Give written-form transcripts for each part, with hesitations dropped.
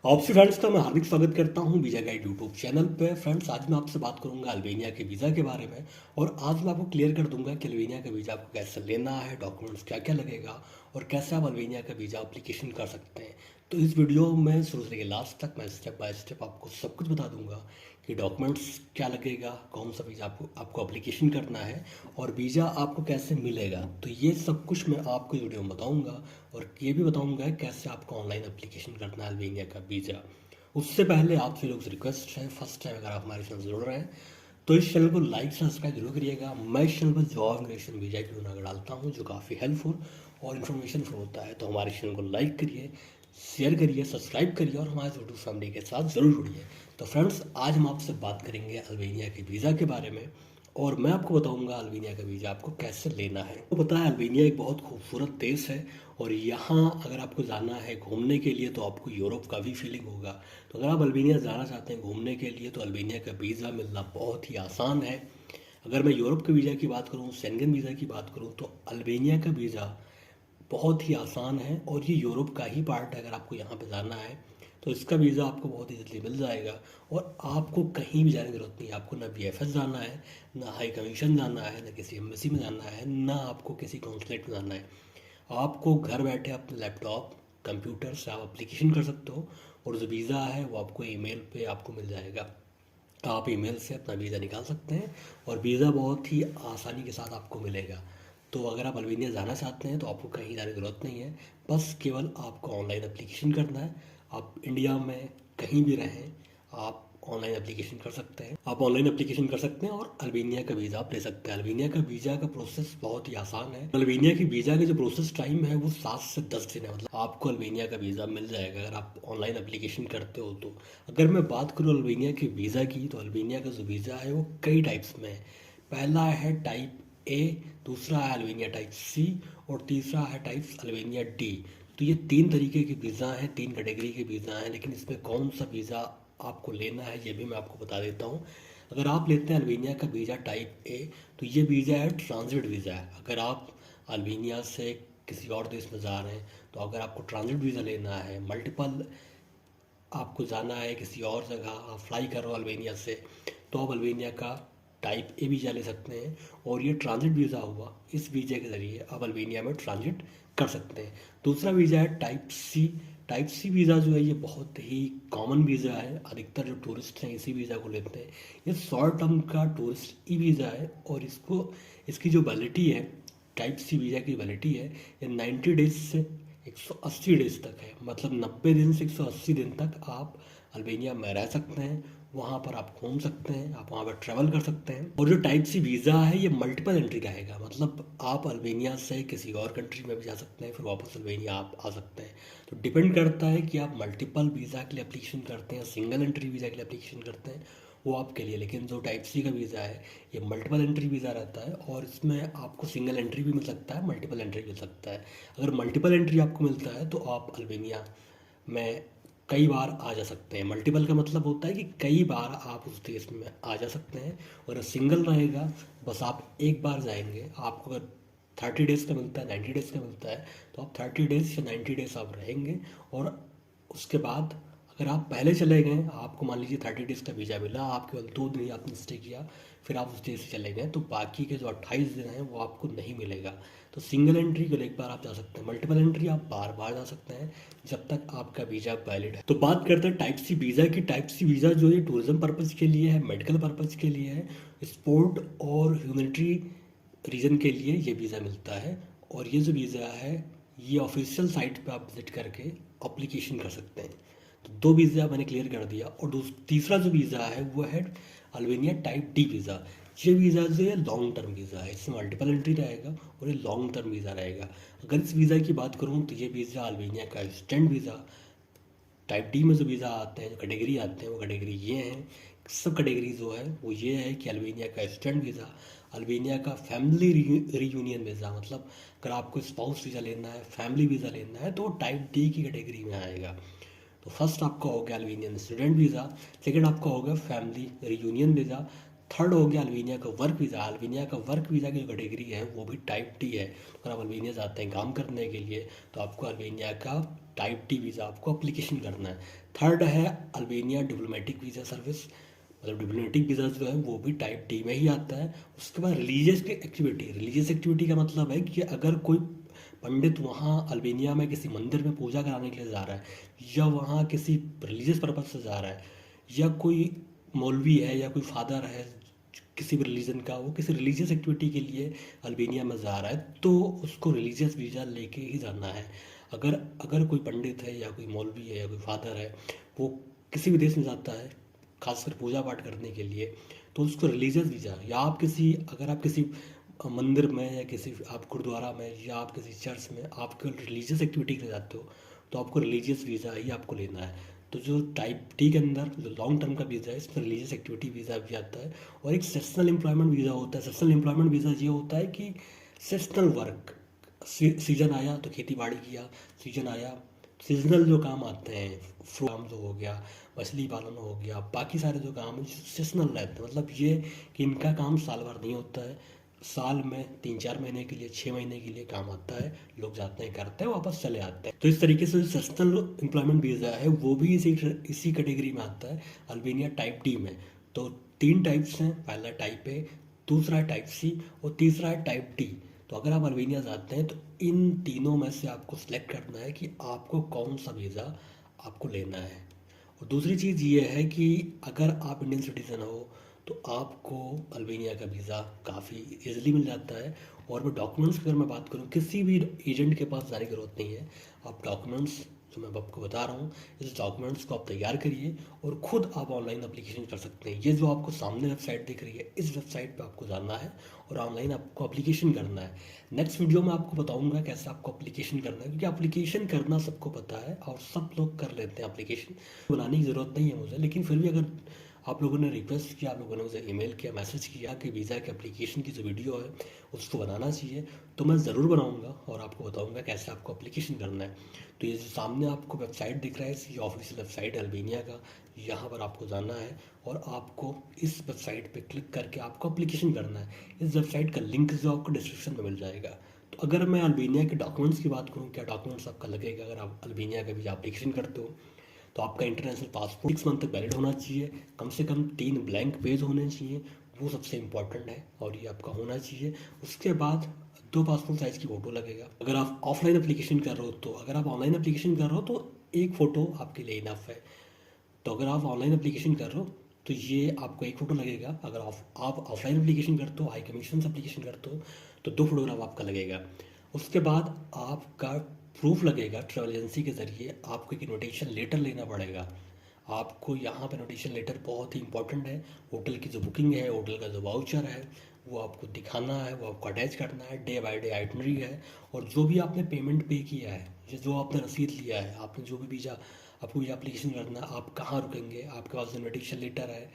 आपसे फ्रेंड्स का मैं हार्दिक स्वागत करता हूं वीज़ा गाइड यूट्यूब चैनल पे। फ्रेंड्स, आज मैं आपसे बात करूंगा अल्बानिया के वीज़ा के बारे में। और आज मैं आपको क्लियर कर दूंगा कि अल्बानिया का वीज़ा आपको कैसे लेना है, डॉक्यूमेंट्स क्या क्या लगेगा और कैसे आप अल्बानिया का वीज़ा एप्लीकेशन कर सकते हैं। तो इस वीडियो में शुरू से लेकर लास्ट तक मैं स्टेप बाय स्टेप आपको सब कुछ बता दूंगा कि डॉक्यूमेंट्स क्या लगेगा, कौन सा वीज़ा आपको आपको एप्लीकेशन करना है और वीज़ा आपको कैसे मिलेगा। तो ये सब कुछ मैं आपको इस वीडियो में बताऊंगा और ये भी बताऊंगा कैसे आपको ऑनलाइन एप्लीकेशन करना है अल्बानिया का वीज़ा। उससे पहले आपसे लोग से रिक्वेस्ट है, फर्स्ट टाइम अगर आप हमारे चैनल से जुड़ रहे हैं तो इस चैनल को लाइक सब्सक्राइब जरूर करिएगा। मैं इस चैनल पर जॉब इमिग्रेशन वीज़ा की वीडियो डालता हूँ जो काफ़ी हेल्पफुल और इन्फॉर्मेशन फुल होता है। तो हमारे चैनल को लाइक करिए, शेयर करिए, सब्सक्राइब करिए और हमारे यूट्यूब फैमिली के साथ ज़रूर जुड़िए। तो फ्रेंड्स, आज हम आपसे बात करेंगे अल्बानिया के वीज़ा के बारे में और मैं आपको बताऊंगा अल्बानिया का वीज़ा आपको कैसे लेना है। तो पता है, अल्बानिया एक बहुत खूबसूरत देश है और यहाँ अगर आपको जाना है घूमने के लिए तो आपको यूरोप का भी फीलिंग होगा। तो अगर आप अल्बानिया जाना चाहते हैं घूमने के लिए तो अल्बानिया का वीज़ा मिलना बहुत ही आसान है। अगर मैं यूरोप के वीज़ा की बात करूँ, शेंगन वीज़ा की बात करूँ, तो अल्बानिया का वीज़ा बहुत ही आसान है और ये यूरोप का ही पार्ट है। अगर आपको यहाँ पे जाना है तो इसका वीज़ा आपको बहुत ही जल्दी मिल जाएगा और आपको कहीं भी जाने की ज़रूरत नहीं है। आपको ना बीएफएस जाना है, ना हाई कमीशन जाना है, ना किसी एम्बेसी में जाना है, ना आपको किसी कॉन्सुलेट में जाना है। आपको घर बैठे अपने लैपटॉप कंप्यूटर से आप एप्लीकेशन कर सकते हो और जो वीज़ा है वो आपको ईमेल पे आपको मिल जाएगा। आप ईमेल से अपना वीज़ा निकाल सकते हैं और वीज़ा बहुत ही आसानी के साथ आपको मिलेगा। तो अगर आप अल्बानिया जाना चाहते हैं तो आपको कहीं जाने की ज़रूरत नहीं है, बस केवल आपको ऑनलाइन एप्लीकेशन करना है। आप इंडिया में कहीं भी रहें, आप ऑनलाइन एप्लीकेशन कर सकते हैं। आप ऑनलाइन एप्लीकेशन कर सकते हैं और अल्बानिया का वीज़ा आप ले सकते हैं। अल्बानिया का वीज़ा का प्रोसेस बहुत ही आसान है। अल्बानिया की वीज़ा का जो प्रोसेस टाइम है वो 7 से 10 दिन है। मतलब आपको अल्बानिया का वीज़ा मिल जाएगा अगर आप ऑनलाइन एप्लीकेशन करते हो तो। अगर मैं बात करूँ अल्बानिया के वीज़ा की, तो अल्बानिया का जो वीज़ा है वो कई टाइप्स में है। पहला है टाइप ए, दूसरा है अल्बानिया टाइप सी और तीसरा है टाइप अल्बानिया डी। तो ये 3 तरीके के वीज़ा हैं, 3 कैटेगरी के वीज़ा हैं। लेकिन इसमें कौन सा वीज़ा आपको लेना है ये भी मैं आपको बता देता हूँ। अगर आप लेते हैं अल्बानिया का वीज़ा टाइप ए तो ये वीज़ा है ट्रांजिट वीज़ा है। अगर आप अल्बानिया से किसी और देश में जा रहे हैं तो अगर आपको ट्रांजिट वीज़ा लेना है, मल्टीपल आपको जाना है किसी और जगह, आप फ्लाई कर रहे हो अल्बानिया से, तो आप अल्बानिया का टाइप ए वीज़ा ले सकते हैं और ये ट्रांजिट वीज़ा हुआ। इस वीज़ा के ज़रिए आप अल्बानिया में ट्रांजिट कर सकते हैं। दूसरा वीज़ा है type C. Type C visa जो है ये बहुत ही कॉमन वीज़ा है। अधिकतर जो टूरिस्ट हैं इसी वीज़ा को लेते हैं। ये शॉर्ट टर्म का टूरिस्ट ई वीज़ा है और इसकी जो वैलिडिटी है, टाइप सी वीज़ा की वैलिडिटी है, ये 90 डेज से 180 डेज तक है। मतलब 90 दिन से 180 दिन तक आप अल्बानिया में रह सकते हैं, वहाँ पर आप घूम सकते हैं, आप वहाँ पर ट्रैवल कर सकते हैं। और जो टाइप सी वीज़ा है ये मल्टीपल एंट्री का है, मतलब आप अल्बानिया से किसी और कंट्री में भी जा सकते हैं, फिर वापस अल्बानिया आप आ सकते हैं। तो डिपेंड करता है कि आप मल्टीपल वीज़ा के लिए एप्लीकेशन करते हैं, सिंगल एंट्री वीज़ा के लिए एप्लीकेशन करते हैं, वो आपके लिए। लेकिन जो टाइप सी का वीज़ा है ये मल्टीपल एंट्री वीज़ा रहता है और इसमें आपको सिंगल एंट्री भी मिल सकता है, मल्टीपल एंट्री मिल सकता है। अगर मल्टीपल एंट्री आपको मिलता है तो आप अल्बानिया में कई बार आ जा सकते हैं। मल्टीपल का मतलब होता है कि कई बार आप उस देश में आ जा सकते हैं। और सिंगल रहेगा, बस आप एक बार जाएंगे। आपको अगर 30 डेज़ का मिलता है, 90 डेज़ का मिलता है, तो आप 30 डेज़ या 90 डेज़ आप रहेंगे। और उसके बाद अगर आप पहले चले गए, आपको मान लीजिए 30 डेज़ का वीज़ा मिला, आप केवल 2 दिन ही आपने स्टे किया, फिर आप उस देश से चले गए, तो बाकी के जो 28 दिन हैं वो आपको नहीं मिलेगा। तो सिंगल एंट्री के लिए एक बार आप जा सकते हैं, मल्टीपल एंट्री आप बार बार जा सकते हैं जब तक आपका वीज़ा वैलिड है। तो बात करते हैं टाइप सी वीज़ा की। टाइप सी वीज़ा जो है टूरिज्म पर्पज़ के लिए है, मेडिकल पर्पज़ के लिए है, स्पोर्ट और ह्यूमैनिटी रीजन के लिए ये वीज़ा मिलता है। और ये जो वीज़ा है ये ऑफिशियल साइट पे आप विजिट करके अप्लीकेशन कर सकते हैं। तो 2 वीज़ा मैंने क्लियर कर दिया। और तीसरा जो वीज़ा है वो है अल्बानिया टाइप डी वीज़ा। ये वीज़ा जो है लॉन्ग टर्म वीज़ा है, इसमें मल्टीपल एंट्री रहेगा और ये लॉन्ग टर्म वीज़ा रहेगा। अगर इस वीज़ा की बात करूँ तो ये वीज़ा अल्बानिया का स्टूडेंट वीज़ा। टाइप डी में जो वीज़ा आते हैं, जो कैटेगरी आते हैं वो कैटेगरी ये हैं। सब कैटेगरी जो है वो ये है कि अल्बानिया का स्टूडेंट वीज़ा, अल्बानिया का फैमिली रीयूनियन वीज़ा, मतलब अगर आपको स्पाउस वीज़ा लेना है, फैमिली वीज़ा लेना है, तो टाइप डी की कैटेगरी में आएगा। तो फर्स्ट आपका हो गया अल्बानियन स्टूडेंट वीज़ा, सेकंड आपका हो गया फैमिली रीयूनियन वीज़ा, थर्ड हो गया अल्बानिया का वर्क वीज़ा। अल्बानिया का वर्क वीज़ा की जो कैटेगरी है वो भी टाइप डी है। अगर आप अल्बानिया जाते हैं काम करने के लिए तो आपको अल्बानिया का टाइप टी वीज़ा आपको अप्लीकेशन करना है। थर्ड है अल्बानिया डिप्लोमेटिक वीज़ा सर्विस, मतलब डिप्लोमेटिक वीज़ा जो है वो भी टाइप टी में ही आता है। उसके बाद रिलीजियस एक्टिविटी, रिलीजियस एक्टिविटी का मतलब है कि अगर कोई पंडित वहाँ अल्बानिया में किसी मंदिर में पूजा कराने के लिए जा रहा है, या वहाँ किसी रिलीजियस पर्पज से जा रहा है, या कोई मौलवी है या कोई फादर है किसी भी रिलीजन का, वो किसी रिलीजियस एक्टिविटी के लिए अल्बानिया में जा रहा है, तो उसको रिलीजियस वीज़ा लेके ही जाना है। अगर अगर कोई पंडित है या कोई मौलवी है या कोई फादर है, वो किसी भी देश में जाता है खासकर पूजा पाठ करने के लिए, तो उसको रिलीजियस वीज़ा, या आप किसी, अगर आप किसी मंदिर में या किसी आप गुरुद्वारा में या आप किसी चर्च में आप केवल रिलीजियस एक्टिविटी के लिए जाते हो, तो आपको रिलीजियस वीज़ा ही आपको लेना है। तो जो टाइप टी के अंदर जो लॉन्ग टर्म का वीज़ा है, इसमें रिलीजियस एक्टिविटी वीज़ा भी आता है, और एक सेशनल एम्प्लॉयमेंट वीज़ा होता है। सेशनल एम्प्लॉयमेंट वीज़ा ये होता है कि सेशनल वर्क, सीजन आया तो खेती बाड़ी किया, सीजन आया सीजनल जो काम आते हैं, फ्रूट काम जो हो गया, मछली पालन हो गया, बाकी सारे जो काम हैं सीजनल रहते हैं। मतलब ये कि इनका काम साल भर नहीं होता है, साल में 3-4 महीने के लिए, 6 महीने के लिए काम आता है, लोग जाते हैं करते हैं वापस चले आते हैं। तो इस तरीके से सेशनल एम्प्लॉयमेंट वीज़ा है वो भी इसी कैटेगरी में आता है, अल्बानिया टाइप डी में। तो 3 टाइप्स हैं, पहला टाइप ए, दूसरा है टाइप सी, और तीसरा है टाइप डी। तो अगर आप अल्बानिया जाते हैं तो इन तीनों में से आपको सेलेक्ट करना है कि आपको कौन सा वीज़ा आपको लेना है। और दूसरी चीज़ ये है कि अगर आप इंडियन सिटीज़न हो तो आपको अल्बानिया का वीज़ा काफ़ी इजीली मिल जाता है। और मैं डॉक्यूमेंट्स की अगर मैं बात करूँ, किसी भी एजेंट के पास जाने की ज़रूरत नहीं है। आप डॉक्यूमेंट्स जो मैं आपको बता रहा हूँ, इस डॉक्यूमेंट्स को आप तैयार करिए और ख़ुद आप ऑनलाइन एप्लीकेशन कर सकते हैं। ये जो आपको सामने वेबसाइट दिख रही है, इस वेबसाइट पे आपको जाना है और ऑनलाइन आपको एप्लीकेशन करना है। नेक्स्ट वीडियो में आपको बताऊंगा कैसे आपको एप्लीकेशन करना है, क्योंकि एप्लीकेशन करना सबको पता है और सब लोग कर लेते हैं। एप्लीकेशन बनाने की ज़रूरत नहीं है मुझे, लेकिन फिर भी अगर आप लोगों ने रिक्वेस्ट किया, आप लोगों ने मुझे ईमेल किया, मैसेज किया कि वीज़ा के एप्लीकेशन की जो वीडियो है उसको बनाना चाहिए, तो मैं ज़रूर बनाऊंगा और आपको बताऊंगा कैसे आपको एप्लीकेशन करना है। तो ये जो सामने आपको वेबसाइट दिख रहा है, ये ऑफिशियल वेबसाइट है अल्बानिया का। यहाँ पर आपको जाना है और आपको इस वेबसाइट पे क्लिक करके आपको एप्लीकेशन करना है। इस वेबसाइट का लिंक जो आपको डिस्क्रिप्शन में मिल जाएगा। तो अगर मैं अल्बानिया के डॉक्यूमेंट्स की बात करूँ, क्या डॉक्यूमेंट्स आपका लगेगा अगर आप अल्बानिया का वीज़ा एप्लीकेशन करते हो, तो आपका इंटरनेशनल पासपोर्ट 6 मंथ तक वैलिड होना चाहिए, कम से कम 3 ब्लैंक पेज होने चाहिए, वो सबसे इम्पॉर्टेंट है और ये आपका होना चाहिए। उसके बाद 2 पासपोर्ट साइज़ की फ़ोटो लगेगा। अगर आप ऑफलाइन एप्लीकेशन कर रहे हो तो, अगर आप ऑनलाइन एप्लीकेशन कर रहे हो तो एक फ़ोटो आपके लिए इनफ है। तो अगर आप ऑनलाइन एप्लीकेशन कर रहे हो तो ये आपको एक फ़ोटो लगेगा। अगर आप ऑफलाइन एप्लीकेशन करते हो, हाई कमीशन से एप्लीकेशन करते हो, तो 2 फोटोग्राफ आपका लगेगा। उसके बाद आपका प्रूफ लगेगा, ट्रैवल एजेंसी के ज़रिए आपको एक इन्विटेशन लेटर लेना पड़ेगा। आपको यहाँ पर इन्विटेशन लेटर बहुत ही इंपॉर्टेंट है। होटल की जो बुकिंग है, होटल का जो वाउचर है, वो आपको दिखाना है, वो आपको अटैच करना है। डे बाय डे आइटनरी है, और जो भी आपने पेमेंट पे किया है, या जो आपने रसीद लिया है, आपने जो भी वीज़ा आपको वीज़ा एप्लीकेशन करना है, आप कहाँ रुकेंगे, आपके पास इन्विटेशन लेटर है,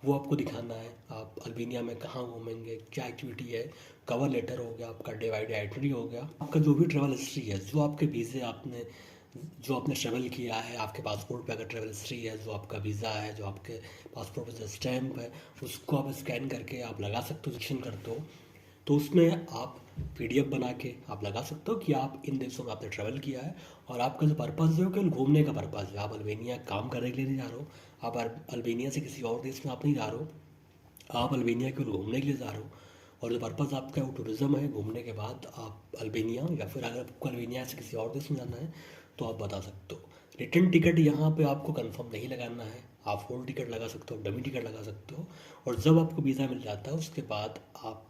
वो आपको दिखाना है। आप अल्बानिया में कहाँ घूमेंगे, क्या एक्टिविटी है, कवर लेटर हो गया, आपका डे बाई डे आइटनरी हो गया, आपका जो भी ट्रैवल हिस्ट्री है, जो आपके वीज़े आपने जो आपने ट्रैवल किया है, आपके पासपोर्ट पे अगर ट्रैवल हिस्ट्री है, जो आपका वीज़ा है, जो आपके पासपोर्ट पे जो स्टैम्प है, उसको आप स्कैन करके आप लगा सकते हो, सेक्शन करते हो। तो उसमें आप पीडीएफ बना के आप लगा सकते हो कि आप इन देशों में आपने ट्रैवल किया है, और आपका जो पर्पज़ है वो केवल घूमने का पर्पज़ है। आप अल्बानिया काम करने के लिए नहीं जा रहे हो, आप अल्बानिया से किसी और देश में आप नहीं जा रहे हो, आप अल्बानिया केवल घूमने के लिए जा रहे हो। और जो पर्पज़ आपका है वो टूरिज़्म है। घूमने के बाद आप अल्बानिया, या फिर अगर आपको अल्बानिया से किसी और देश में जाना है तो आप बता सकते हो। रिटर्न टिकट यहाँ पे आपको कंफर्म नहीं लगाना है, आप होल टिकट लगा सकते हो, डमी टिकट लगा सकते हो। और जब आपको वीज़ा मिल जाता है उसके बाद आप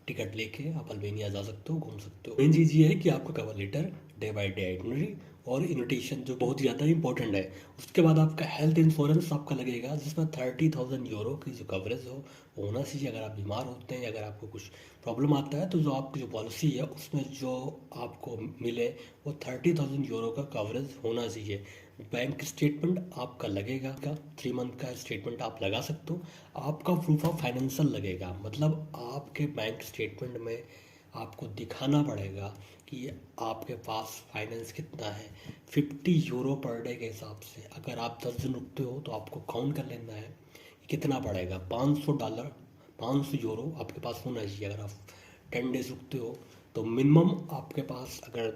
टिकट लेके आप अल्बानिया जा सकते हो, घूम सकते हो। मेन चीज़ ये है कि आपको cover letter, day by day itinerary और इन्विटेशन जो बहुत ज़्यादा इंपॉर्टेंट है। उसके बाद आपका हेल्थ इंश्योरेंस आपका लगेगा, जिसमें 30,000 यूरो की जो कवरेज हो वो होना चाहिए। अगर आप बीमार होते हैं, अगर आपको कुछ प्रॉब्लम आता है, तो जो आपकी जो पॉलिसी है उसमें जो आपको मिले वो 30,000 यूरो का कवरेज होना चाहिए। बैंक स्टेटमेंट आपका लगेगा, का 3 मंथ का स्टेटमेंट आप लगा सकते हो। आपका प्रूफ ऑफ फाइनेंशियल लगेगा, मतलब आपके बैंक स्टेटमेंट में आपको दिखाना पड़ेगा कि आपके पास फाइनेंस कितना है। 50 यूरो पर डे के हिसाब से, अगर आप 10 दिन रुकते हो तो आपको काउंट कर लेना है कितना पड़ेगा। $500, 500 यूरो आपके पास होना चाहिए। अगर आप 10 डेज रुकते हो तो मिनिमम आपके पास अगर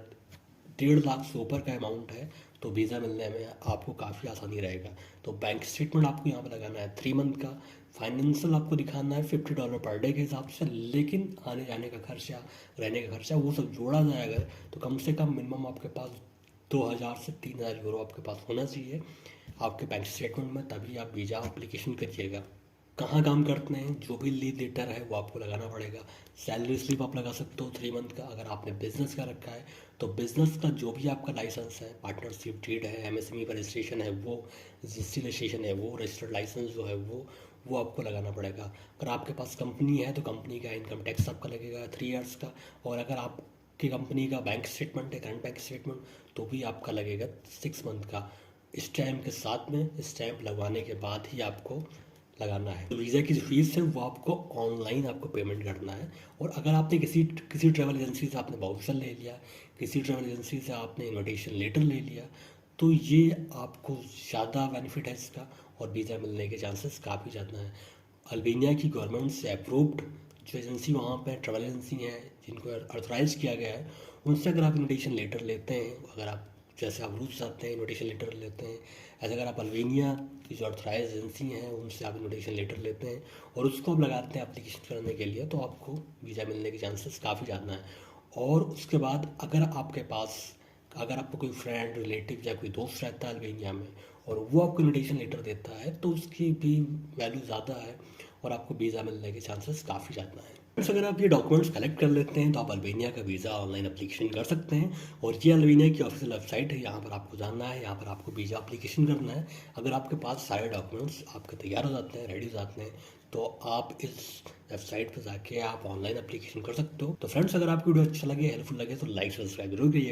1.5 लाख से ऊपर का अमाउंट है तो वीज़ा मिलने में आपको काफ़ी आसानी रहेगा। तो बैंक स्टेटमेंट आपको यहाँ पर लगाना है 3 मंथ का, फाइनेंशियल आपको दिखाना है $50 पर डे के हिसाब से, लेकिन आने जाने का खर्चा, रहने का खर्चा वो सब जोड़ा जाए अगर, तो कम से कम मिनिमम आपके पास 2,000 से 3,000 यूरो आपके पास होना चाहिए आपके बैंक स्टेटमेंट में, तभी आप वीज़ा एप्लीकेशन करिएगा। कहाँ काम करते हैं, जो भी लीव लेटर है वो आपको लगाना पड़ेगा। सैलरी स्लिप आप लगा सकते हो 3 मंथ का। अगर आपने बिजनेस का रखा है तो बिजनेस का जो भी आपका लाइसेंस है, पार्टनरशिप डीड है, एमएसएमई का रजिस्ट्रेशन है वो, जीएसटी रजिस्ट्रेशन है वो, रजिस्टर्ड लाइसेंस जो है वो आपको लगाना पड़ेगा। अगर आपके पास कंपनी है तो कंपनी का इनकम टैक्स आपका लगेगा 3 ईयर्स का। और अगर आपकी कंपनी का बैंक स्टेटमेंट है, करंट बैंक स्टेटमेंट, तो भी आपका लगेगा 6 मंथ का। स्टैम्प के साथ में, स्टैम्प लगवाने के बाद ही आपको लगाना है। तो वीज़ा की जो फीस है वो आपको ऑनलाइन आपको पेमेंट करना है। और अगर आपने किसी ट्रैवल एजेंसी से आपने वाउचर ले लिया, किसी ट्रैवल एजेंसी से आपने इनविटेशन लेटर ले लिया, तो ये आपको ज़्यादा बेनिफिट है इसका, और वीज़ा मिलने के चांसेस काफ़ी ज़्यादा हैं। अल्बानिया की गवर्नमेंट से अप्रूव्ड जो एजेंसी वहाँ पे ट्रैवल एजेंसी हैं जिनको ऑथराइज़ किया गया है, उनसे अगर आप इनविटेशन लेटर लेते हैं, अगर आप जैसे आप रूस जाते हैं इनविटेशन लेटर लेते हैं, ऐसे अगर आप अल्बानिया की जो ऑथराइज एजेंसी हैं उनसे आप इनविटेशन लेटर लेते हैं और उसको आप लगाते हैं एप्लीकेशन करने के लिए, तो आपको वीज़ा मिलने के चांसेस काफ़ी ज़्यादा हैं। और उसके बाद अगर आपको कोई फ्रेंड, रिलेटिव या कोई दोस्त रहता है अल्बानिया में और वो आपको इनविटेशन लेटर देता है, तो उसकी भी वैल्यू ज़्यादा है और आपको वीज़ा मिलने के चांसेस काफ़ी ज़्यादा हैं। फ्रेंड्स, अगर आप ये डॉक्यूमेंट्स कलेक्ट कर लेते हैं तो आप अल्बानिया का वीज़ा ऑनलाइन एप्लीकेशन कर सकते हैं। और ये अल्बानिया की ऑफिशियल वेबसाइट है, यहाँ पर आपको जाना है, यहाँ पर आपको वीज़ा एप्लीकेशन करना है। अगर आपके पास सारे डॉक्यूमेंट्स आपके तैयार हो जाते हैं, रेडी हो जाते हैं, तो आप इस वेबसाइट पर जाके आप ऑनलाइन एप्लीकेशन कर सकते हो। तो फ्रेंड्स, अगर आपको वीडियो अच्छा लगे, हेल्पफुल लगे, तो लाइक सब्सक्राइब जरूर करिएगा।